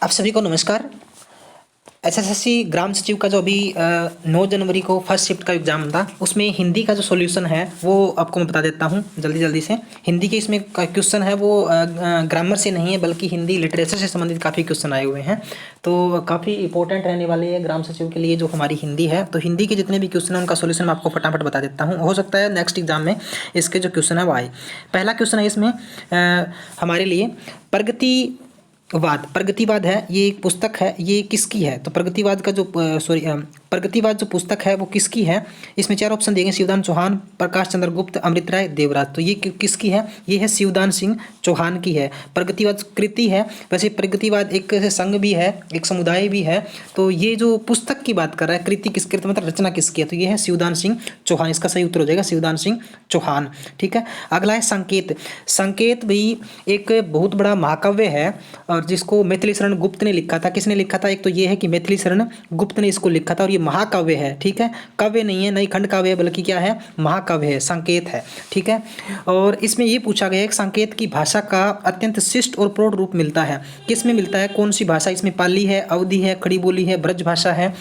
आप सभी को नमस्कार। एसएससी ग्राम सचिव का जो अभी 9 जनवरी को फर्स्ट शिफ्ट का एग्ज़ाम था, उसमें हिंदी का जो सॉल्यूशन है वो आपको मैं बता देता हूँ जल्दी से। हिंदी के इसमें क्वेश्चन है वो ग्रामर से नहीं है, बल्कि हिंदी लिटरेचर से संबंधित काफ़ी क्वेश्चन आए हुए हैं। तो काफ़ी इंपॉर्टेंट रहने वाले हैं ग्राम सचिव के लिए जो हमारी हिंदी है। तो हिंदी के जितने भी क्वेश्चन हैं उनका सोल्यूशन मैं आपको फटाफट बता देता हूँ। हो सकता है नेक्स्ट एग्जाम में इसके जो क्वेश्चन है वो आए। पहला क्वेश्चन है इसमें हमारे लिए प्रगतिवाद है। ये एक पुस्तक है, ये किसकी है? तो प्रगतिवाद का जो प्रगतिवाद जो पुस्तक है वो किसकी है? इसमें 4 ऑप्शन देंगे: शिवदान चौहान, प्रकाश चंद्र गुप्त, अमृत राय, देवराज। तो ये किसकी है? ये है शिवदान सिंह चौहान की है। प्रगतिवाद कृति है। वैसे प्रगतिवाद एक संघ भी है, एक समुदाय भी है। तो ये जो पुस्तक की बात कर रहा है, कृति किसकी, मतलब रचना किसकी है? तो ये है शिवदान सिंह चौहान। इसका सही उत्तर हो जाएगा शिवदान सिंह चौहान। ठीक है। अगला है संकेत। संकेत भी एक बहुत बड़ा महाकाव्य है और जिसको मैथिली शरण गुप्त ने लिखा था। किसने लिखा था? एक तो ये है कि मैथिली शरण गुप्त ने इसको लिखा था और ये महाकाव्य है। ठीक है, काव्य नहीं है, नहीं खंड काव्य है, बल्कि क्या है? महाकाव्य है, संकेत है। ठीक है। और इसमें ये पूछा गया है कि संकेत की भाषा का अत्यंत शिष्ट और प्रौढ़ रूप मिलता है। किस में मिलता है? कौन सी भाषा? इसमें पाली है, अवधी है, खड़ी बोली है, ब्रज भाषा है।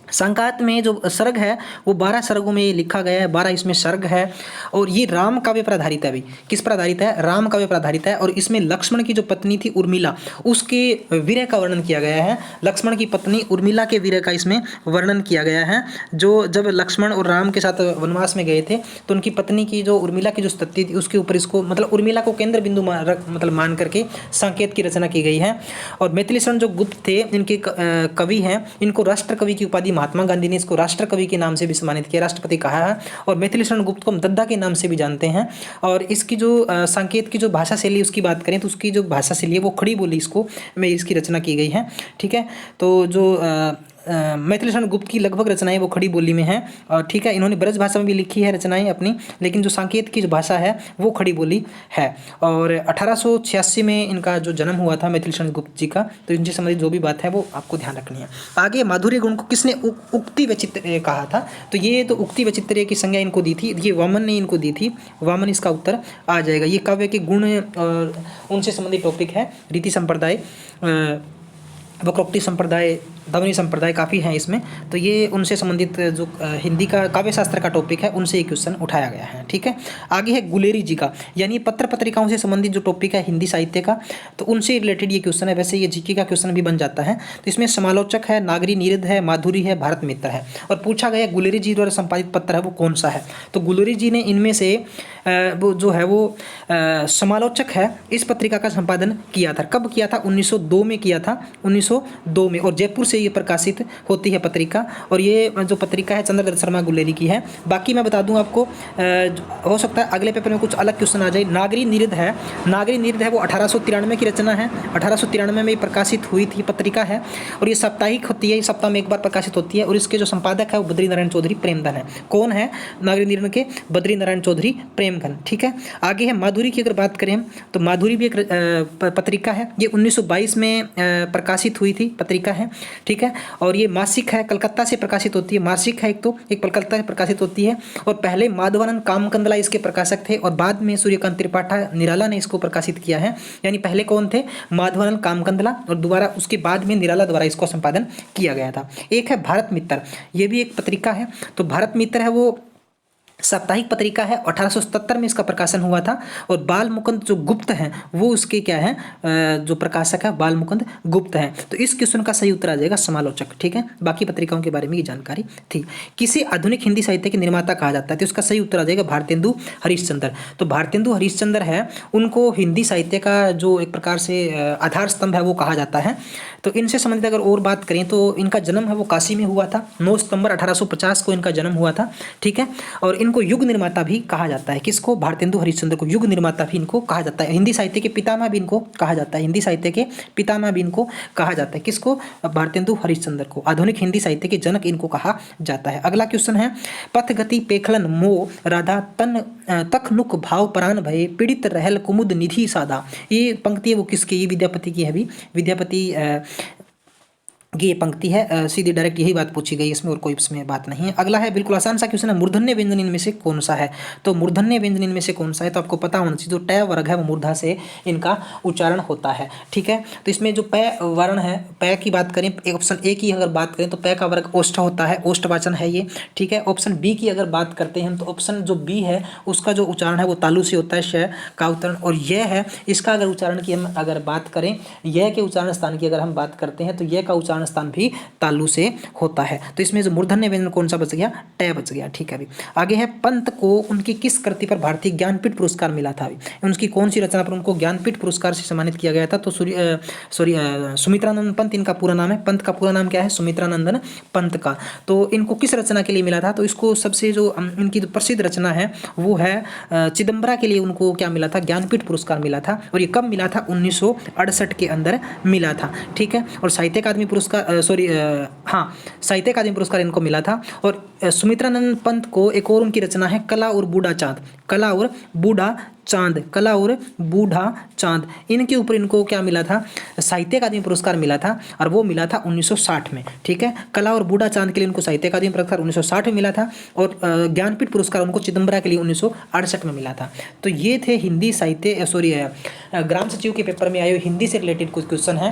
संकात में जो सर्ग है वो 12 सर्गों में लिखा गया है, 12 इसमें सर्ग है। और ये राम काव्य पर आधारित है। अभी किस पर आधारित है? राम काव्य पर आधारित है। और इसमें लक्ष्मण की जो पत्नी थी उर्मिला, उसके वीर्य का वर्णन किया गया है। लक्ष्मण की पत्नी उर्मिला के वीर्य का इसमें वर्णन किया गया है। जो जब लक्ष्मण और राम के साथ वनवास में गए थे तो उनकी पत्नी की जो उर्मिला की जो स्थिति थी उसके ऊपर इसको मतलब उर्मिला को केंद्र बिंदु मान करके संकेत की रचना की गई है। और मैथिली शरण जो गुप्त थे इनके कवि हैं, इनको राष्ट्र कवि की उपाधि महात्मा गांधी ने इसको राष्ट्र कवि के नाम से भी सम्मानित किया, राष्ट्रपति कहा है। और मैथिली शरण गुप्त को हम दद्दा के नाम से भी जानते हैं। और इसकी जो संकेत की जो भाषा शैली उसकी बात करें तो उसकी जो भाषा शैली है वो खड़ी बोली इसको में इसकी रचना की गई है। ठीक है। तो जो मैथिली शरण गुप्त की लगभग रचनाएं वो खड़ी बोली में हैं। और ठीक है, इन्होंने ब्रज भाषा में भी लिखी है रचनाएं अपनी, लेकिन जो संकेत की जो भाषा है वो खड़ी बोली है। और 1886 में इनका जो जन्म हुआ था मैथिली शरण गुप्त जी का। तो इनसे संबंधित जो भी बात है वो आपको ध्यान रखनी है। आगे माधुर्य गुण को किसने उक्ति वैचित्र्य कहा था? तो ये तो उक्ति वैचित्र्य की संज्ञा इनको दी थी, ये वामन ने इनको दी थी। वामन इसका उत्तर आ जाएगा। ये काव्य के गुण और उनसे संबंधित टॉपिक है। रीति संप्रदाय, वक्रोक्ति संप्रदाय, ध्वनि संप्रदाय काफ़ी हैं इसमें। तो ये उनसे संबंधित जो हिंदी का काव्य शास्त्र का टॉपिक है उनसे ये क्वेश्चन उठाया गया है। ठीक है। आगे है गुलेरी जी का, यानी पत्र पत्रिकाओं से संबंधित जो टॉपिक है हिंदी साहित्य का, तो उनसे रिलेटेड ये क्वेश्चन है। वैसे ये जीके का क्वेश्चन भी बन जाता है। तो इसमें समालोचक है, नागरी नीरद है, माधुरी है, भारत मित्र है। और पूछा गया गुलेरी जी द्वारा संपादित पत्र है वो कौन सा है? तो गुलेरी जी ने इनमें से वो जो है वो समालोचक है, इस पत्रिका का संपादन किया था। कब किया था? 1902 में किया था, 1902 में। और जयपुर से ये प्रकाशित होती है पत्रिका। और ये जो पत्रिका है चंद्रदत्त शर्मा गुलेरी की है। बाकी मैं बता दूं आपको, हो सकता है अगले पेपर में कुछ अलग क्वेश्चन आ जाए। नागरी नीरद है, नागरी नीरद है वो 1893 की रचना है। 1893 में प्रकाशित हुई थी पत्रिका है। और ये साप्ताहिक होती है, सप्ताह में एक बार प्रकाशित होती है। और इसके जो संपादक है वो बद्री नारायण चौधरी प्रेमधन है। कौन है नागरी नीरद के? बद्री नारायण चौधरी प्रेमधन। ठीक है। आगे है माधुरी की अगर बात करें तो माधुरी भी एक पत्रिका है। ये 1922 में प्रकाशित हुई थी पत्रिका है। ठीक है। और ये मासिक है, कलकत्ता से प्रकाशित होती है। मासिक है एक कलकत्ता से प्रकाशित होती है। और पहले माधवानंद कामकंदला इसके प्रकाशक थे और बाद में सूर्यकांत त्रिपाठा निराला ने इसको प्रकाशित किया है। यानी पहले कौन थे? माधवानंद कामकंदला, और दोबारा उसके बाद में निराला द्वारा इसको संपादन किया गया था। एक है भारत मित्र, ये भी एक पत्रिका है। तो भारत मित्र है वो साप्ताहिक पत्रिका है, 1877 में इसका प्रकाशन हुआ था। और बाल मुकुंद जो गुप्त हैं वो उसके क्या है, जो प्रकाशक है बाल मुकुंद गुप्त हैं। तो इस क्वेश्चन का सही उत्तर आ जाएगा समालोचक। ठीक है। बाकी पत्रिकाओं के बारे में ये जानकारी थी। किसे आधुनिक हिंदी साहित्य के निर्माता कहा जाता है? तो इसका सही उत्तर आ जाएगा भारतेंदु हरिश्चंद्र। तो भारतेंदु हरिश्चंद्र है, उनको हिंदी साहित्य का जो एक प्रकार से आधार स्तंभ है वो कहा जाता है। तो इनसे संबंधित अगर और बात करें तो इनका जन्म है वो काशी में हुआ था। 9 सितंबर 1850 को इनका जन्म हुआ था। ठीक है। और इनको युग निर्माता भी कहा जाता है। किसको? भारतेंदु हरिश्चंद्र को युग निर्माता भी इनको कहा जाता है। हिंदी साहित्य के पितामह भी इनको कहा जाता है। हिंदी साहित्य के पितामह भी इनको कहा जाता है। किसको? भारतेंदु हरिश्चंद्र को। आधुनिक हिंदी साहित्य के जनक इनको कहा जाता है। अगला क्वेश्चन है, पथ गति पेखलन मोह राधा तन तखनुक भाव प्राण भय पीड़ित रहल कुमुद निधि सादा। ये पंक्ति है वो किसकी? ये विद्यापति की है भी। विद्यापति ये पंक्ति है, सीधी डायरेक्ट यही बात पूछी गई इसमें, और कोई इसमें बात नहीं है। अगला है बिल्कुल आसान सा क्वेश्चन है, मूर्धन्य व्यंजन इनमें से कौन सा है। तो मूर्धन्य व्यंजन इनमें से कौन सा है, तो आपको पता होना चाहिए जो टय वर्ग है वो मूर्धा से इनका उच्चारण होता है। ठीक है, तो इसमें जो पै वर्ण है, पै की बात करें, ऑप्शन ए की अगर बात करें तो पै का वर्ग ओष्ठ होता है, ओष्ठवाचन है ये। ठीक है, ऑप्शन बी की अगर बात करते हैं तो ऑप्शन जो बी है उसका जो उच्चारण है वो तालु से होता है, श का उच्चारण। और यह है, इसका अगर उच्चारण की हम अगर बात करें, यह के उच्चारण स्थान की अगर हम बात करते हैं तो यह का उच्चारण स्थान भी तालु से होता है। तो इसमें जो मूर्धन्य व्यंजन कौन सा बच गया, टय बच गया। ठीक है, अभी आगे है, पंत को उनकी किस कृति पर भारतीय ज्ञानपीठ पुरस्कार मिला था। उनकी कौन सी रचना पर उनको ज्ञानपीठ पुरस्कार से सम्मानित किया गया था। तो सुमित्रानंद पंत इनका पूरा नाम है। पंत का पूरा नाम क्या है, सुमित्रानंदन पंत का। तो इनको किस रचना के लिए मिला था, तो इसको सबसे जो इनकी जो प्रसिद्ध रचना है वो है चिदम्बरा के लिए उनको क्या मिला था, ज्ञानपीठ पुरस्कार मिला था। और ये कब मिला था, 1968 के अंदर मिला था। ठीक है, और साहित्य अकादमी पुरस्कार साहित्य अकादमी पुरस्कार इनको मिला था। और सुमित्रानंद पंत को एक और उनकी रचना है कला और बूढ़ा चाँद, कला और बूढ़ा चांद, कला और बूढ़ा चांद, इनके ऊपर इनको क्या मिला था, साहित्य अकादमी पुरस्कार मिला था, और वो मिला था 1960 में। ठीक है, कला और बूढ़ा चांद के लिए उनको साहित्य अकादमी पुरस्कार 1960 में मिला था, और ज्ञानपीठ पुरस्कार उनको चिदम्बरा के लिए 1968 में मिला था। तो ये थे हिंदी साहित्य ग्राम सचिव के पेपर में आए हुए हिंदी से रिलेटेड कुछ क्वेश्चन है।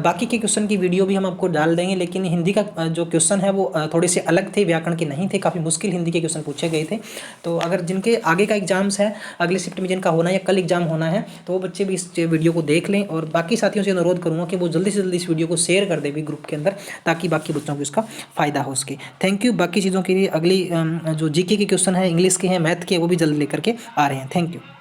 बाकी के क्वेश्चन की वीडियो भी हम आपको डाल देंगे, लेकिन हिंदी का जो क्वेश्चन है वो थोड़े से अलग थे, व्याकरण के नहीं थे, काफ़ी मुश्किल हिंदी के क्वेश्चन पूछे गए थे। तो अगर जिनके आगे का एग्जाम्स है, अगले शिफ्ट में जिनका होना है या कल एग्जाम होना है, तो वो बच्चे भी इस वीडियो को देख लें। और बाकी साथियों से अनुरोध करूंगा कि वो जल्दी से जल्दी इस वीडियो को शेयर कर दे भी ग्रुप के अंदर, ताकि बाकी बच्चों को इसका फायदा हो सके। Thank you. बाकी चीज़ों के लिए अगली जो जीके के क्वेश्चन है, इंग्लिश के हैं, मैथ के, वो भी जल्दी लेकर के आ रहे हैं। Thank you.